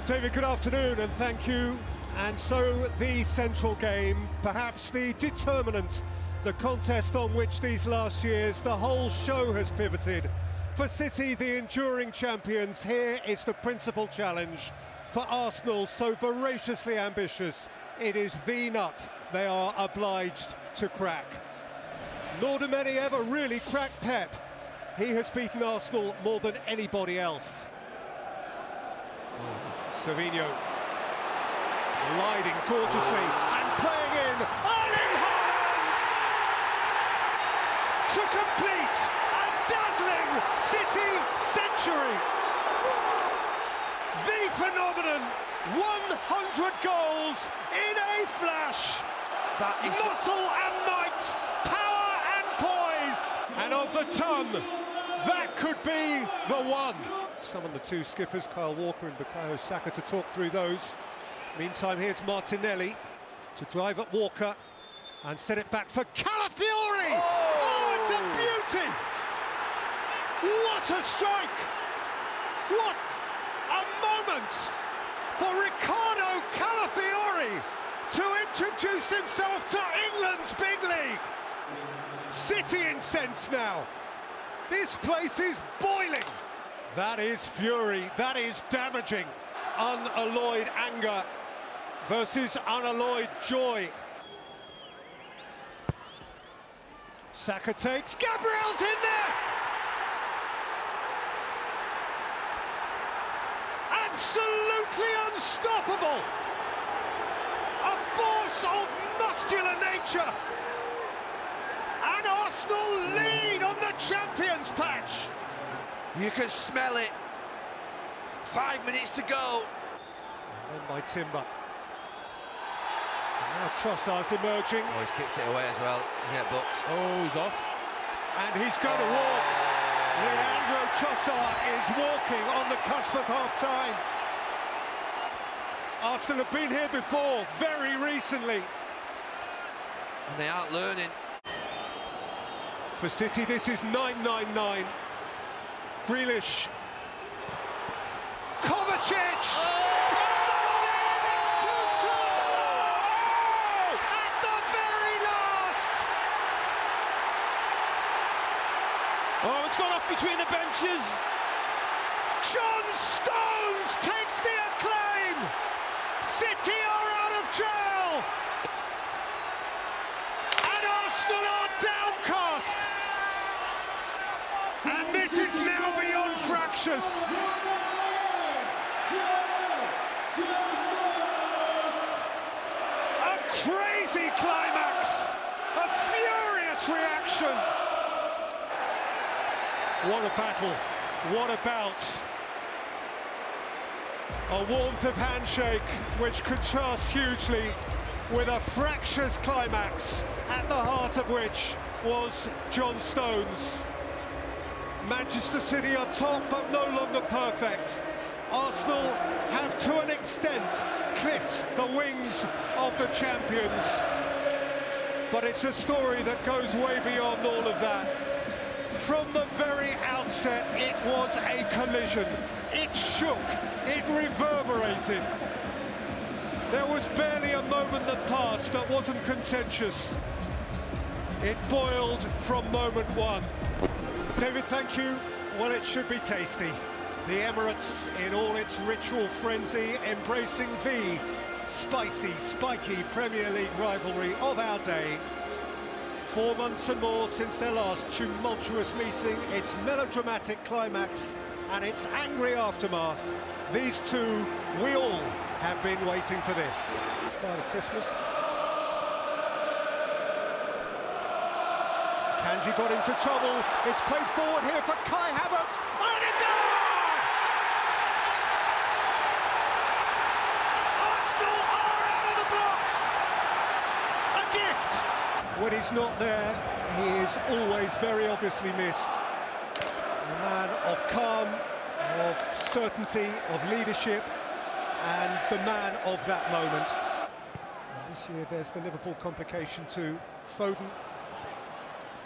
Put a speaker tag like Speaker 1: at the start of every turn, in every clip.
Speaker 1: David, good afternoon and thank you. And so the central game, perhaps the determinant, the contest on which these last years the whole show has pivoted. For City, the enduring champions, here is the principal challenge. For Arsenal, so voraciously ambitious, it is the nut they are obliged to crack. Nor do many ever really crack Pep. He has beaten Arsenal more than anybody else. Savinho gliding gorgeously and playing in. Erling Haaland to complete a dazzling City century. The phenomenon, 100 goals in a flash.
Speaker 2: That is
Speaker 1: muscle and might, power and poise. And of the ton, that could be the one. Summon the two skippers, Kyle Walker and Bukayo Saka, to talk through those. Meantime, here's Martinelli to drive at Walker and set it back for Calafiori! Oh, it's a beauty! What a strike! What a moment for Ricardo Calafiori to introduce himself to England's big league! City incensed now. This place is boiling. That is fury, that is damaging. Unalloyed anger versus unalloyed joy. Saka takes, Gabriel's in there! Absolutely unstoppable! A force of muscular nature! And Arsenal lead on the champions patch!
Speaker 2: You can smell it. 5 minutes to go.
Speaker 1: And then by Timber. And now Trossard's emerging.
Speaker 2: Oh, he's kicked it away as well. He's get booked.
Speaker 3: Oh, he's off.
Speaker 1: And he's going to walk. Leandro Trossard is walking on the cusp of half-time. Arsenal have been here before, very recently.
Speaker 2: And they aren't learning.
Speaker 1: For City, this is 9-9-9. Grealish. Kovacic! It's 2-2! At the very last!
Speaker 3: Oh, it's gone off between the benches.
Speaker 1: John Stones takes the acclaim! City are out of jail! And Arsenal are downcast! And this is now beyond fractious. A crazy climax, a furious reaction. What a battle, what a bout. A warmth of handshake which contrasts hugely with a fractious climax, at the heart of which was John Stones. Manchester City are top, but no longer perfect. Arsenal have, to an extent, clipped the wings of the champions. But it's a story that goes way beyond all of that. From the very outset, it was a collision. It shook, it reverberated. There was barely a moment that passed that wasn't contentious. It boiled from moment one. David, thank you. Well, it should be tasty. The Emirates, in all its ritual frenzy, embracing the spicy, spiky Premier League rivalry of our day. 4 months and more since their last tumultuous meeting, its melodramatic climax and its angry aftermath. These two, we all have been waiting for this. Side of Christmas. Kanji got into trouble. It's played forward here for Kai Havertz. Odegaard! Arsenal are out of the blocks! A gift! When he's not there, he is always very obviously missed. A man of calm, of certainty, of leadership, and the man of that moment. And this year there's the Liverpool complication to Foden.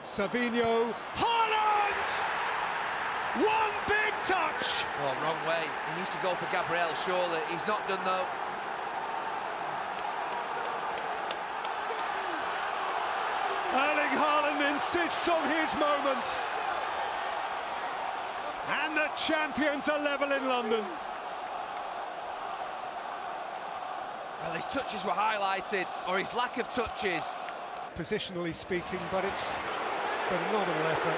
Speaker 1: Savinho, Haaland! One big touch!
Speaker 2: Oh, wrong way. He needs to go for Gabriel, surely. He's not done, though.
Speaker 1: Erling Haaland insists on his moment. And the champions are level in London.
Speaker 2: Well, his touches were highlighted, or his lack of touches.
Speaker 1: Positionally speaking, but it's phenomenal effort.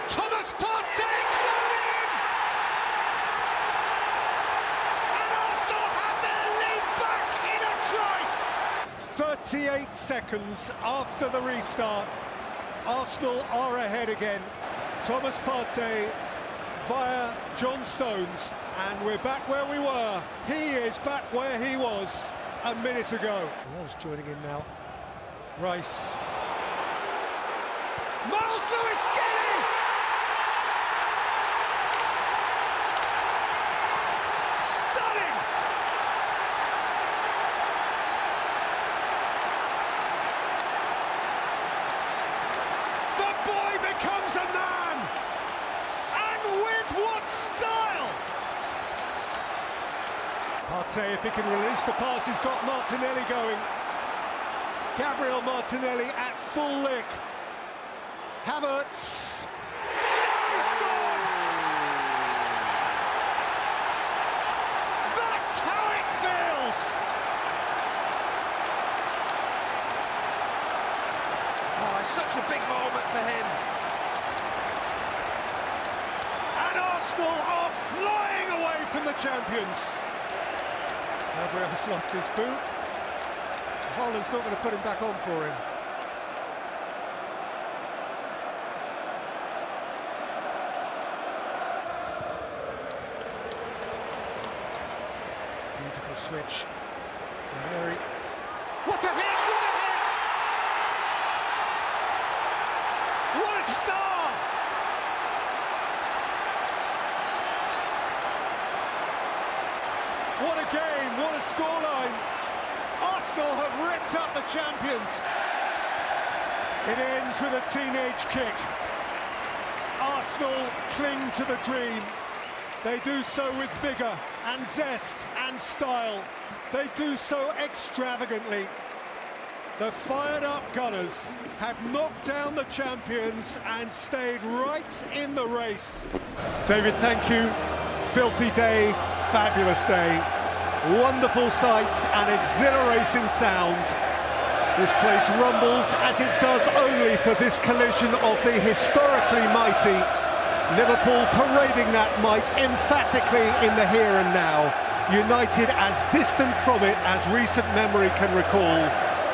Speaker 1: Thomas Partey flown in! And Arsenal have their lead back in a trice! 38 seconds after the restart, Arsenal are ahead again. Thomas Partey via John Stones, and we're back where we were. He is back where he was a minute ago. Wall's joining in now. Rice. Miles Lewis Skelly! Stunning! The boy becomes a man! And with what style! Partey, if he can release the pass, he's got Martinelli going. Gabriel Martinelli at full lick. Havertz. He scored! That's how it feels!
Speaker 2: Oh, it's such a big moment for him.
Speaker 1: And Arsenal are flying away from the champions. Gabriel's lost his boot. Haaland's not going to put him back on for him. Beautiful switch. Mary. What a hit! What a hit! What a star! What a game! What a scoreline! Arsenal have ripped up the champions. It ends with a teenage kick. Arsenal cling to the dream. They do so with vigour and zest and style. They do so extravagantly. The fired-up Gunners have knocked down the champions and stayed right in the race. David, thank you. Filthy day, fabulous day. Wonderful sights and exhilarating sound. This place rumbles as it does only for this collision of the historically mighty. Liverpool parading that might emphatically in the here and now. United as distant from it as recent memory can recall.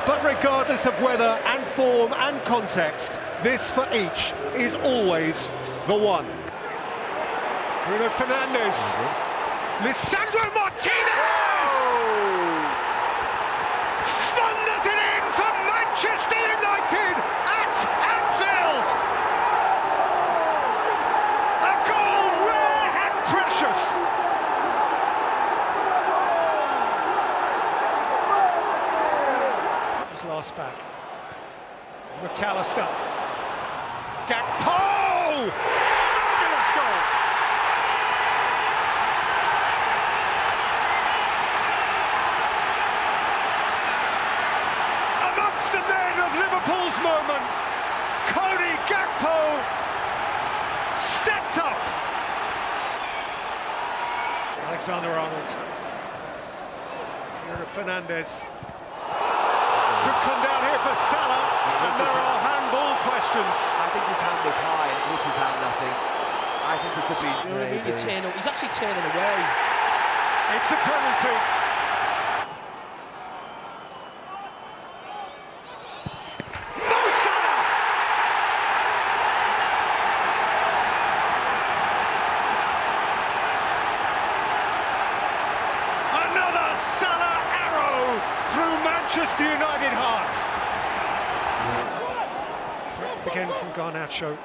Speaker 1: But regardless of weather and form and context, this for each is always the one. Bruno Fernandes. Lisandro Martinez! Thunders it in for Manchester United at Anfield! A goal rare and precious! His last back. McAllister. Gakpo! Fabulous goal! Liverpool's moment, Cody Gakpo stepped up. Alexander-Arnold, Fernandes could come down here for Salah, and there are handball questions.
Speaker 2: I think his hand was high and it hit his hand, I think he could be...
Speaker 3: You know what I mean? He's actually turning away.
Speaker 1: It's a penalty. Manchester United hearts. Again from Garnacho.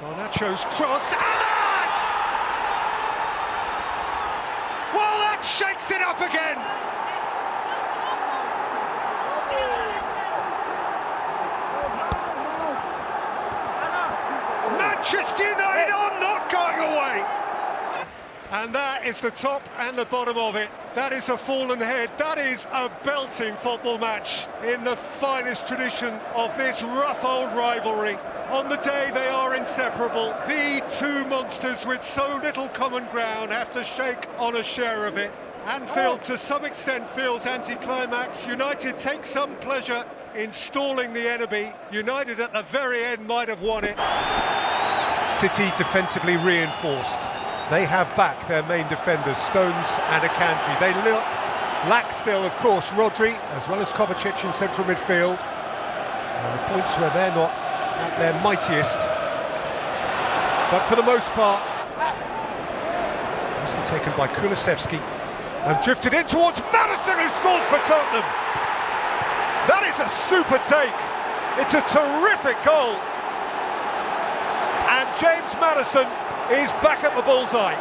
Speaker 1: Garnacho's cross. Ahmad! Well, that shakes it up again. Manchester United on And that is the top and the bottom of it. That is a fallen head. That is a belting football match in the finest tradition of this rough old rivalry. On the day they are inseparable. The two monsters with so little common ground have to shake on a share of it. Anfield to some extent feels anticlimax. United take some pleasure in stalling the enemy. United at the very end might have won it.
Speaker 4: City defensively reinforced. They have back their main defenders, Stones and Akanji. They lack still, of course, Rodri, as well as Kovacic in central midfield. And the points where they're not at their mightiest. But for the most part, this is taken by Kulusevski and drifted in towards Maddison, who scores for Tottenham. That is a super take. It's a terrific goal. And James Maddison is back at the bullseye.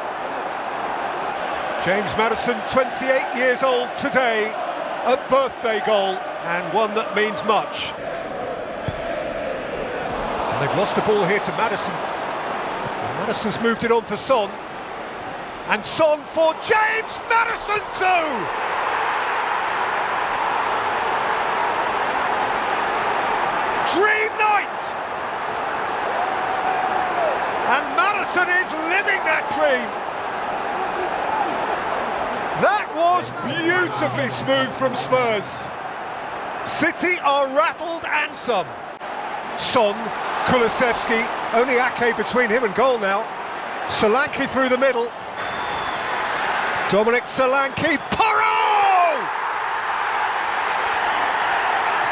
Speaker 4: James Maddison, 28 years old today, a birthday goal, and one that means much. And they've lost the ball here to Maddison. And Maddison's moved it on for Son. And Son for James Maddison too! Dream night! And Maddison is living that dream. That was beautifully smooth from Spurs. City are rattled and some. Son, Kulusevski, only Ake between him and goal now. Solanke through the middle. Dominic Solanke, Porro!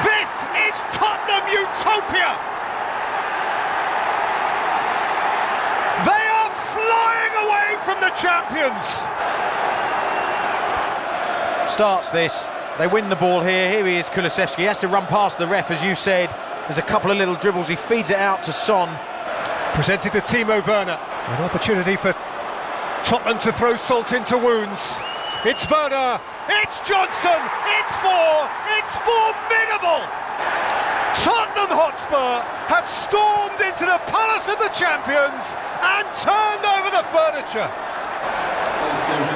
Speaker 4: This is Tottenham utopia! They are flying away from the champions!
Speaker 5: Starts this, they win the ball here he is, Kulusevski, he has to run past the ref, as you said. There's a couple of little dribbles, he feeds it out to Son.
Speaker 4: Presented to Timo Werner. An opportunity for Tottenham to throw salt into wounds. It's Werner, it's Johnson, it's formidable! Tottenham Hotspur have stormed into the Palace of the Champions and turned over the furniture.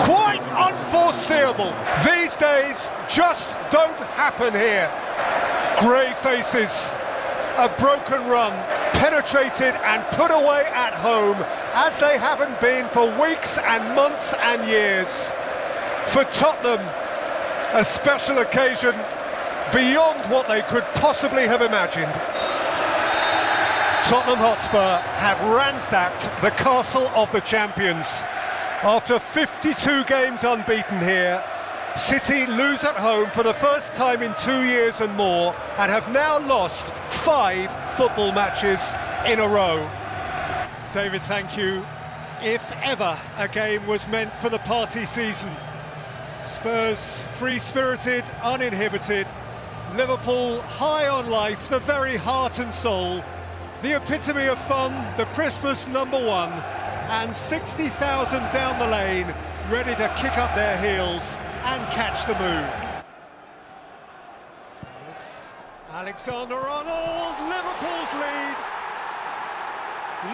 Speaker 4: Quite unforeseeable. These days just don't happen here. Grey faces, a broken run, penetrated and put away at home as they haven't been for weeks and months and years. For Tottenham, a special occasion beyond what they could possibly have imagined. Tottenham Hotspur have ransacked the castle of the champions. After 52 games unbeaten here, City lose at home for the first time in 2 years and more, and have now lost 5 football matches in a row.
Speaker 1: David, thank you. If ever a game was meant for the party season, Spurs free-spirited, uninhibited, Liverpool high on life, the very heart and soul, the epitome of fun, the Christmas #1, and 60,000 down the lane, ready to kick up their heels and catch the mood. Alexander-Arnold, Liverpool's lead.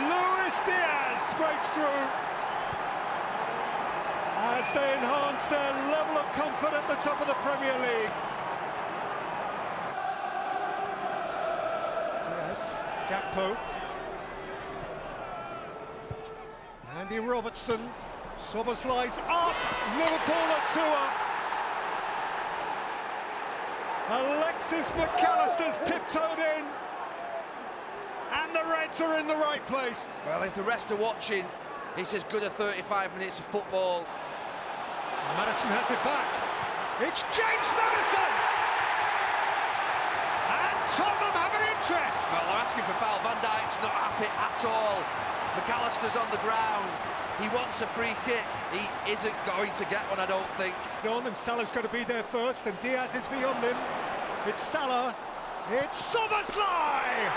Speaker 1: Luis Diaz breaks through as they enhance their level of comfort at the top of the Premier League. Diaz, Gakpo. Andy Robertson, Szoboszlai's up, Liverpool are 2 up. Alexis McAllister's tiptoed in, and the Reds are in the right place.
Speaker 2: Well, if the rest are watching, it's as good a 35 minutes of football.
Speaker 1: Maddison has it back. It's James Maddison! And Tottenham have an interest.
Speaker 2: Well, they're asking for foul. Van Dijk's not happy at all. McAllister's on the ground. He wants a free kick. He isn't going to get one, I don't think.
Speaker 1: And Salah's going to be there first, and Diaz is beyond him. It's Salah. It's Szoboszlai!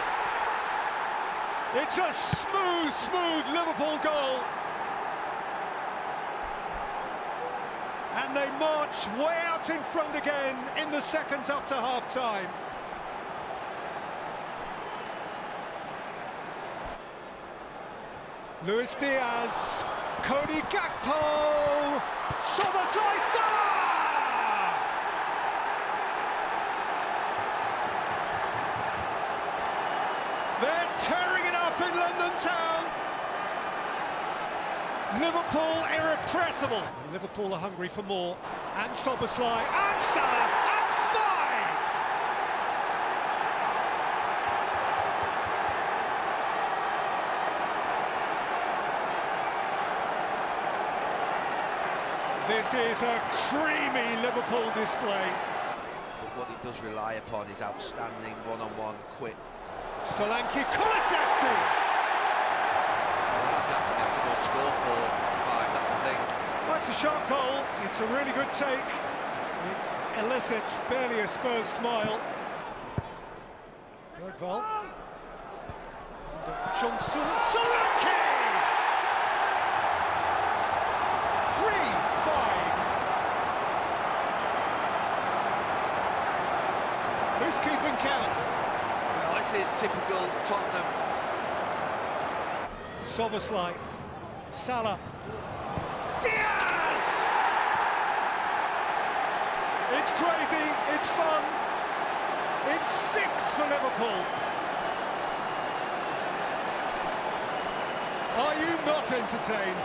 Speaker 1: It's a smooth Liverpool goal. And they march way out in front again in the seconds up to half-time. Luis Diaz, Cody Gakpo! Salah! They're tearing it up in London town. Liverpool irrepressible. Liverpool are hungry for more. And Szoboszlai and Salah and 5. This is a creamy Liverpool display.
Speaker 2: But what it does rely upon is outstanding one-on-one, quick.
Speaker 1: Solanke, Kulusevski!
Speaker 2: Definitely have to go and score 4 or 5, that's the thing.
Speaker 1: That's a sharp goal, it's a really good take. It elicits barely a Spurs smile. Bergvall. Johnson, Solanke! 3-5. Who's keeping count?
Speaker 2: Well, this is typical Tottenham.
Speaker 1: Szoboszlai, Salah, Diaz! It's crazy, it's fun, it's 6 for Liverpool. Are you not entertained?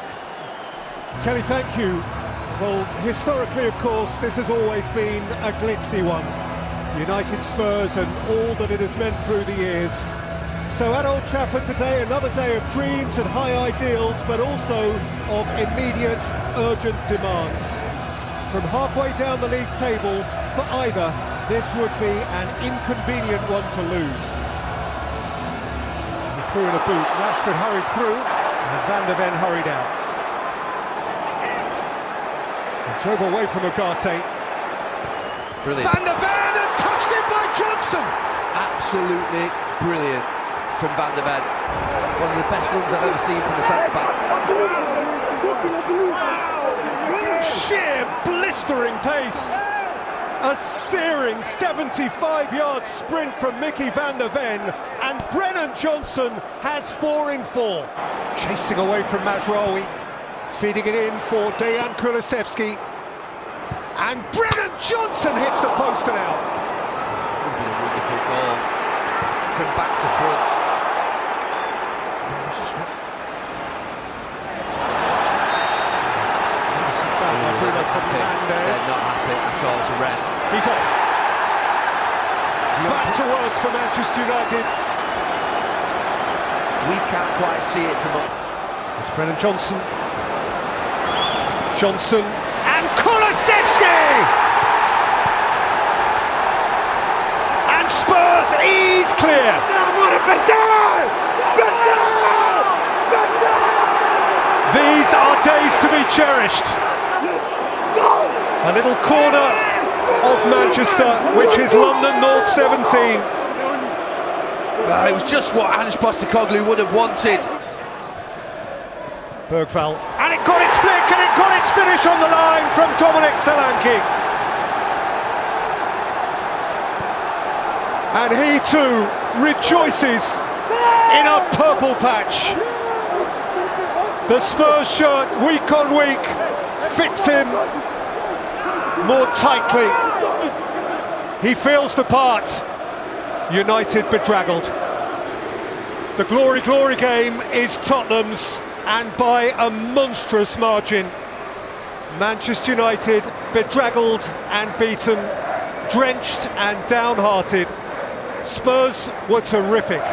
Speaker 1: Kelly, thank you. Well, historically, of course, this has always been a glitzy one. United Spurs and all that it has meant through the years. So at Old Trafford today, another day of dreams and high ideals, but also of immediate, urgent demands. From halfway down the league table, for either, this would be an inconvenient one to lose. He threw in a boot, Rashford hurried through, and Van der Ven hurried out. And drove away from Ugarte.
Speaker 2: Brilliant.
Speaker 1: Van der Ven, and touched in by Johnson!
Speaker 2: Absolutely brilliant from Van der Ven. One of the best runs I've ever seen from a centre-back.
Speaker 1: Sheer blistering pace. A searing 75-yard sprint from Mickey Van der Ven, and Brennan Johnson has 4 in 4. Chasing away from Mazraoui, feeding it in for Dejan Kulusevski, and Brennan Johnson hits the post and out.
Speaker 2: It's been a wonderful goal from back to front. They're not happy at all, it's a red.
Speaker 1: He's off. Back to worse for Manchester United.
Speaker 2: We can't quite see it from up.
Speaker 1: It's Brennan Johnson. Johnson and Kulusevski! And Spurs ease clear. These are days to be cherished. A little corner of Manchester, which is London North 17.
Speaker 2: It was just what Ange Postecoglou would have wanted.
Speaker 1: Bergvall, and it got its flick, and it got its finish on the line from Dominic Solanke. And he too rejoices in a purple patch. The Spurs shirt, week on week, fits him more tightly. He feels the part. United bedraggled. The glory game is Tottenham's, and by a monstrous margin. Manchester United bedraggled and beaten, drenched and downhearted. Spurs were terrific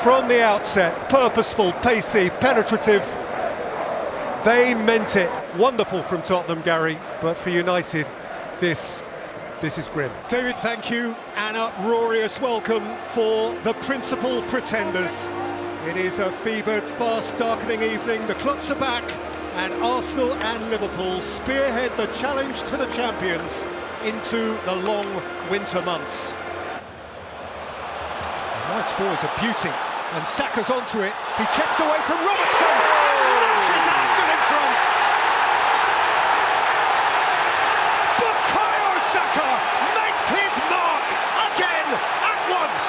Speaker 1: from the outset, purposeful, pacey, penetrative. They meant it. Wonderful from Tottenham, Gary, but for United, this is grim. David, thank you, and uproarious welcome for the principal pretenders. It is a fevered, fast, darkening evening. The clocks are back, and Arsenal and Liverpool spearhead the challenge to the champions into the long winter months. Knight's ball is a beauty, and Saka's onto it. He checks away from Robertson. Lashes Arsenal in front. Bukayo Saka makes his mark again at once.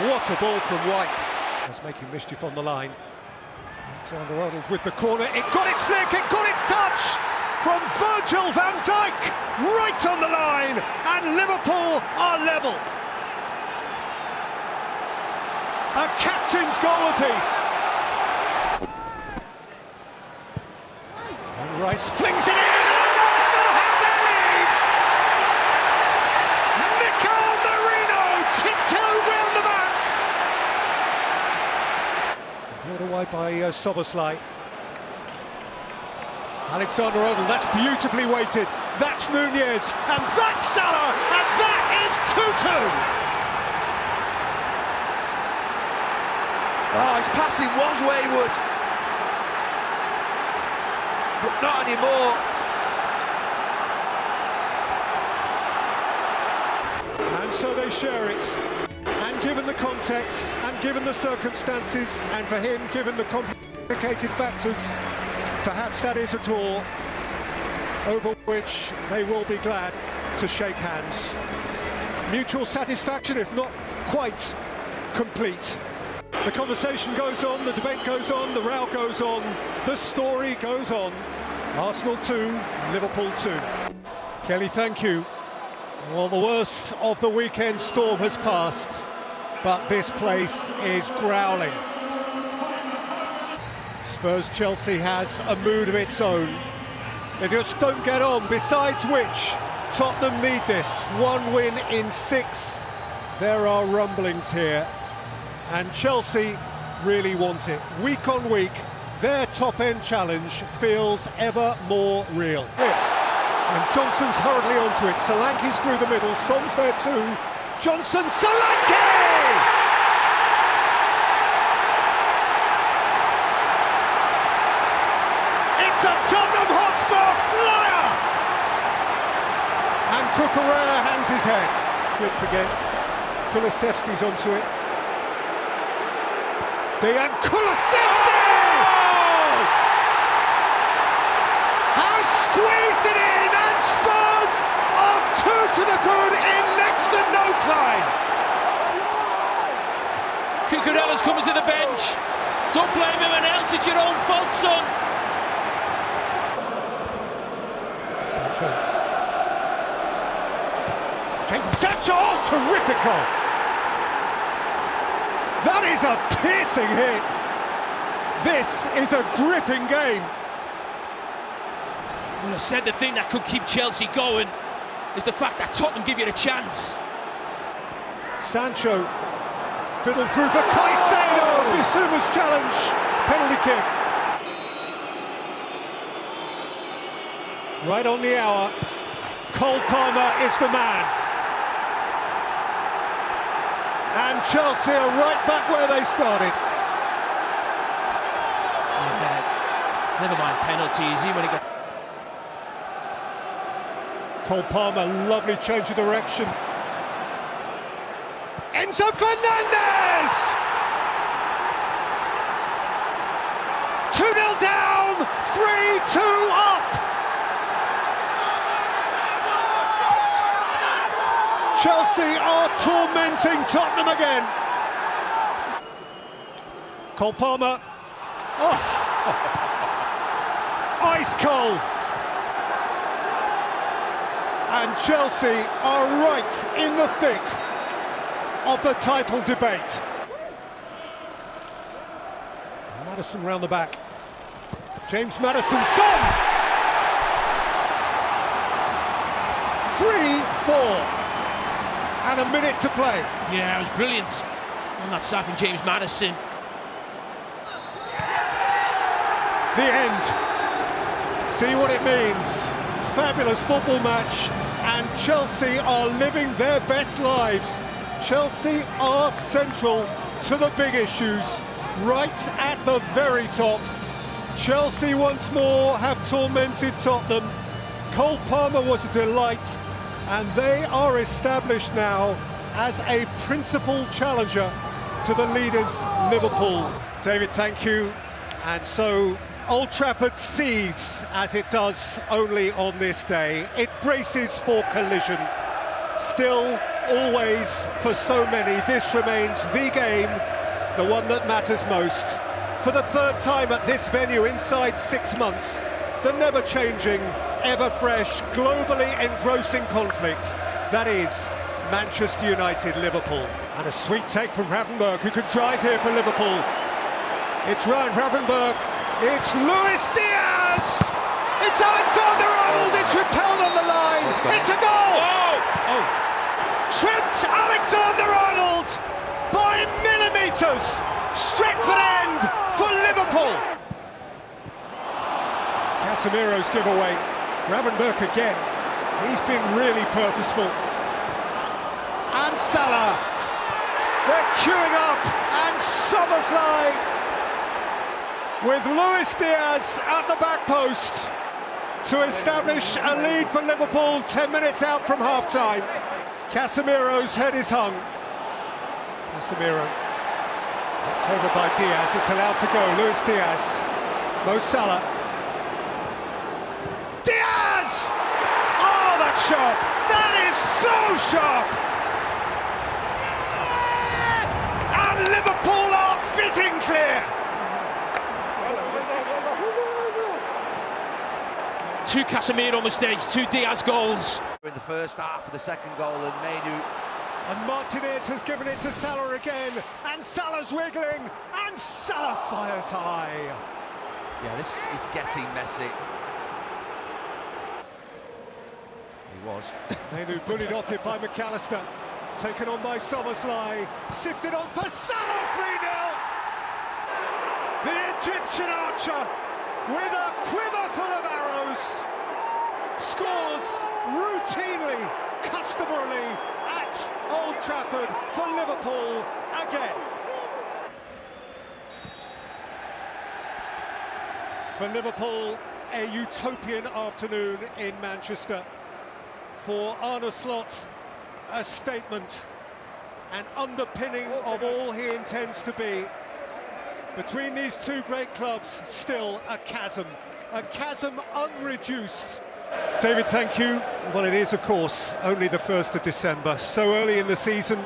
Speaker 1: What a ball from White. That's making mischief on the line. Alexander-Arnold with the corner. It got its flick, it got its touch from Virgil van Dijk, right on the line, and Liverpool are level. A captain's goal apiece. And Rice flings it in, and Arsenal have their lead. Mikel Merino tiptoed round the back. Brought away by Soboslai. Alexander-Arnold, that's beautifully weighted. That's Nunez, and that's Salah, and that is 2-2.
Speaker 2: Oh, his passing was wayward, but not anymore.
Speaker 1: And so they share it. And given the context, and given the circumstances, and for him, given the complicated factors, perhaps that is a draw over which they will be glad to shake hands. Mutual satisfaction, if not quite complete. The conversation goes on, the debate goes on, the row goes on, the story goes on. Arsenal 2, Liverpool 2. Kelly, thank you. Well, the worst of the weekend storm has passed, but this place is growling. Spurs-Chelsea has a mood of its own. They just don't get on, besides which Tottenham need this. 1 win in 6. There are rumblings here. And Chelsea really want it. Week on week, their top-end challenge feels ever more real. And Johnson's hurriedly onto it. Solanke's through the middle. Son's there too. Johnson, Solanke! It's a Tottenham Hotspur flyer! And Cucurella hangs his head. Flipped again. Kulusevski's onto it. Dejan Kulusevski! Oh! Has squeezed it in, and Spurs are 2 to the good in next to no time.
Speaker 3: Cucurella's coming to the bench. Don't blame anyone else, it's your own fault, son.
Speaker 1: Sancho, oh, terrific goal. That is a piercing hit. This is a gripping game.
Speaker 3: Well, I said the thing that could keep Chelsea going is the fact that Tottenham give you a chance.
Speaker 1: Sancho fiddled through for Caicedo. Bissouma's challenge, penalty kick. Right on the hour. Cole Palmer is the man. And Chelsea are right back where they started.
Speaker 3: Yeah, never mind penalties. He when he got
Speaker 1: Cole Palmer, lovely change of direction. Enzo Fernandez! 2-0 down, 3-2 up! Chelsea are tormenting Tottenham again. Cole Palmer. Oh. Ice cold. And Chelsea are right in the thick of the title debate. Maddison round the back. James Maddison, Son! 3-4. And a minute to play.
Speaker 3: Yeah, it was brilliant on that side from James Maddison.
Speaker 1: The end. See what it means. Fabulous football match, and Chelsea are living their best lives. Chelsea are central to the big issues, right at the very top. Chelsea once more have tormented Tottenham. Cole Palmer was a delight, and they are established now as a principal challenger to the leaders, Liverpool. David, thank you. And so Old Trafford seethes, as it does only on this day. It braces for collision. Still, always, for so many, this remains the game, the one that matters most. For the third time at this venue inside 6 months, the never-changing, ever-fresh, globally engrossing conflict, that is Manchester United-Liverpool. And a sweet take from Gravenberch, who could drive here for Liverpool. It's Ryan Gravenberch, it's Luis Diaz! It's Alexander-Arnold, it's repelled on the line, it's a goal!
Speaker 3: Oh!
Speaker 1: Trent Alexander-Arnold, by millimetres, Stretford end for Liverpool! Casemiro's giveaway, Gravenberch again, he's been really purposeful. And Salah, they're queuing up, and Szoboszlai with Luis Diaz at the back post to establish a lead for Liverpool 10 minutes out from half-time. Casemiro's head is hung. Casemiro, knocked over by Diaz, it's allowed to go, Luis Diaz, Mo Salah. Diaz! Oh, that's sharp, that is so sharp! And Liverpool are fizzing clear!
Speaker 3: Two Casemiro mistakes, two Diaz goals.
Speaker 2: In the first half of the second goal, and Mainu.
Speaker 1: And Martinez has given it to Salah again, and Salah's wiggling, and Salah fires high.
Speaker 2: Yeah, this is getting messy. He was.
Speaker 1: Mainu bullied off it by McAllister, taken on by Szoboszlai, sifted on for Salah, 3-0. The Egyptian archer, with a quiver full of arrows, scores routinely, customarily at Old Trafford for Liverpool again. For Liverpool, a utopian afternoon in Manchester. For Arne Slot, a statement, an underpinning of all he intends to be. Between these two great clubs, still a chasm unreduced. David, thank you. Well, it is, of course, only the 1st of December, so early in the season,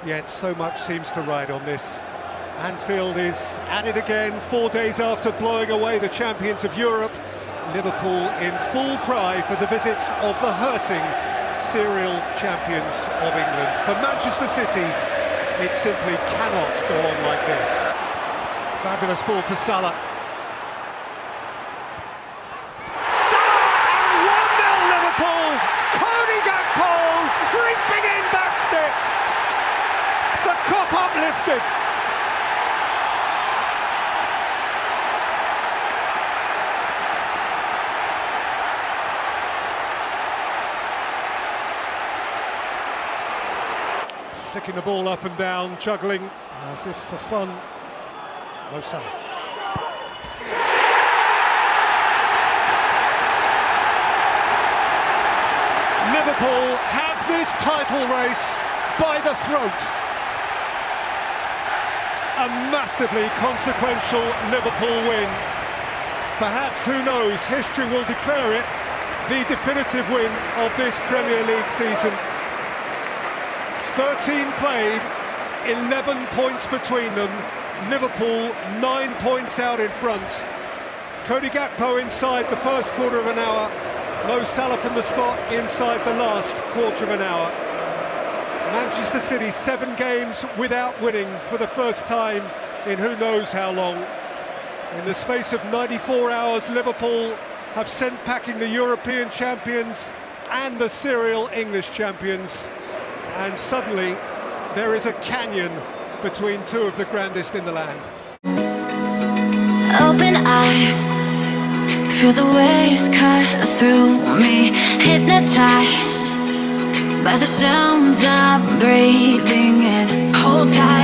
Speaker 1: yet so much seems to ride on this. Anfield is at it again, 4 days after blowing away the champions of Europe. Liverpool in full cry for the visits of the hurting serial champions of England. For Manchester City, it simply cannot go on like this. Fabulous ball for Salah. Salah and 1-0 Liverpool. Cody Gakpo creeping in backstep. The cup uplifted. Flicking the ball up and down, juggling as if for fun. Mo Salah. Liverpool have this title race by the throat. A massively consequential Liverpool win. Perhaps, who knows, history will declare it the definitive win of this Premier League season. 13 played, 11 points between them. Liverpool 9 points out in front. Cody Gakpo inside the first quarter of an hour. Mo Salah from the spot inside the last quarter of an hour. Manchester City 7 games without winning for the first time in who knows how long. In the space of 94 hours, Liverpool have sent packing the European champions and the serial English champions. And suddenly there is a canyon between two of the grandest in the land.
Speaker 6: Open eye, feel the waves cut through me, hypnotized by the sounds I'm breathing in. Hold tight.